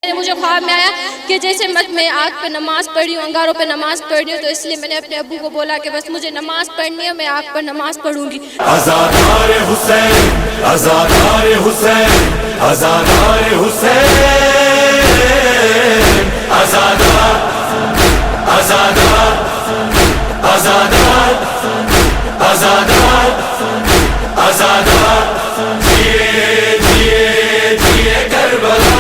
مجھے خواب میں آیا کہ جیسے میں آگ پہ نماز پڑھ رہی ہوں، انگاروں پہ نماز پڑھ رہی ہوں، تو اس لیے میں نے اپنے ابو کو بولا کہ بس مجھے نماز پڑھنی ہے، میں آگ پر نماز پڑھوں گی۔ عزادار حسین، عزادار حسین، عزادار حسین، عزادار، عزادار، عزادار، عزادار، عزادار، جیے جیے جیے کربلا،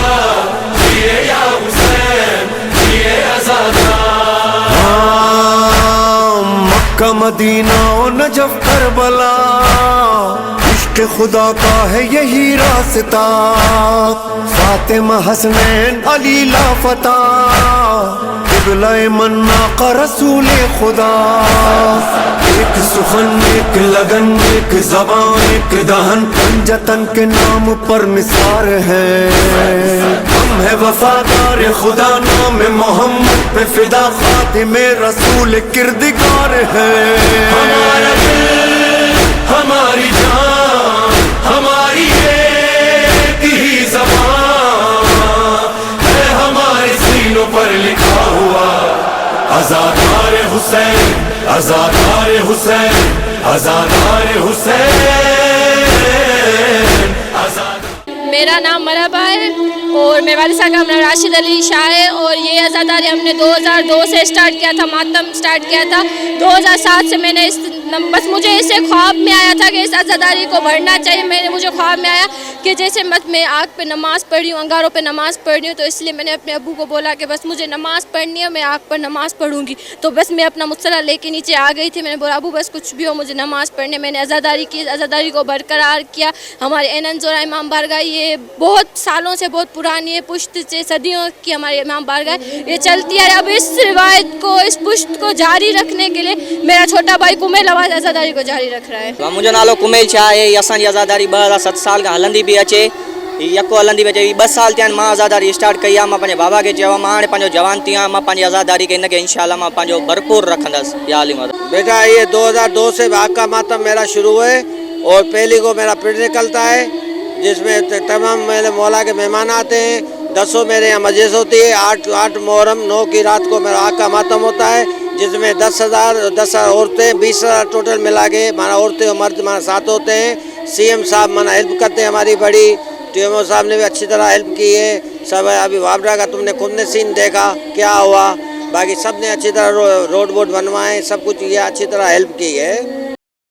جیے یا حسین، جیے عزادار۔ مکہ مدینہ و نجف کربلا، عشق خدا کا ہے یہی راستہ، فاطمہ حسنین علی لافتہ، قبلہ منا کا رسول خدا، ایک سخن ایک لگن ایک زبان ایک دہن، پنجتن کے نام پر نثار ہے، ہم ہے وفادار خدا، نام محمد پہ فدا، خاتم رسول کردگار ہے، ہمارا دل ہماری جان ہماری ایک ہی زبان ہے، ہمارے سینوں پر لکھا ہوا عزادار حسین، عزادار حسین، عزادار حسین، عزادار۔ میرا نام مرحبا ہے اور میرے والد صاحب کا نام راشد علی شاہ ہے، اور یہ عزاداری ہم نے 2002 سے اسٹارٹ کیا تھا، ماتم اسٹارٹ کیا تھا 2007 سے۔ میں نے بس مجھے اسے خواب میں آیا تھا کہ اس عزاداری کو بڑھنا چاہیے، مجھے خواب میں آیا کہ جیسے میں آگ پہ نماز پڑھ رہی ہوں، انگاروں پہ نماز پڑھ رہی ہوں، تو اس لیے میں نے اپنے ابو کو بولا کہ بس مجھے نماز پڑھنی ہے، میں آگ پر نماز پڑھوں گی۔ تو بس میں اپنا مصلی لے کے نیچے آ گئی تھی، میں نے بولا ابو بس کچھ بھی ہو مجھے نماز پڑھنے، میں نے عزاداری کی، عزاداری کو برقرار کیا۔ ہمارے اینن زورا امام بارگاہ یہ بہت سالوں سے بہت پرانی ہے، پشت سے صدیوں کی ہماری امام بارگاہ یہ چلتی ہے۔ اب اس روایت کو، اس پشت کو جاری رکھنے کے لیے میرا چھوٹا بھائی کمیل آواز عزاداری کو جاری رکھ رہا ہے۔ مجھے نالو کمیل شاہ ہے، اسان عزاداری 2007 سال کا ہلندی بھی اچے، یکو ہلندی بھی اچے، 2 سال تھیا ماں عزاداری اسٹارٹ کئی ہے، ماں پنجے بابا کے چوا ماں پنجو جوان تھی ماں پنجی عزاداری کے انکے انشاءاللہ ماں پنجو بھرپور رکھندس یا علی مدد۔ بیٹا یہ 2002 سے آگ کا ماتم میرا شروع ہے، اور پہلی کو میرا پھر نکلتا ہے، جس میں تمام میرے مولا کے مہمان آتے ہیں، 10 میرے یہاں مجلس ہوتی ہے، 8 محرم 9 کی رات کو میرا آگ کا ماتم ہوتا ہے، جس میں 10,000 عورتیں 20,000 ٹوٹل ملا کے مانا عورتیں اور مرد مانا ساتھ ہوتے ہیں۔ سی ایم صاحب مانا ہیلپ کرتے ہیں ہماری بڑی، ٹی ایم او صاحب نے بھی اچھی طرح ہیلپ کی ہے سب۔ ابھی وابڈا کا تم نے خود نے سین دیکھا کیا ہوا، باقی سب نے اچھی طرح روڈ بنوائے، سب کچھ یہ اچھی طرح ہیلپ کی ہے۔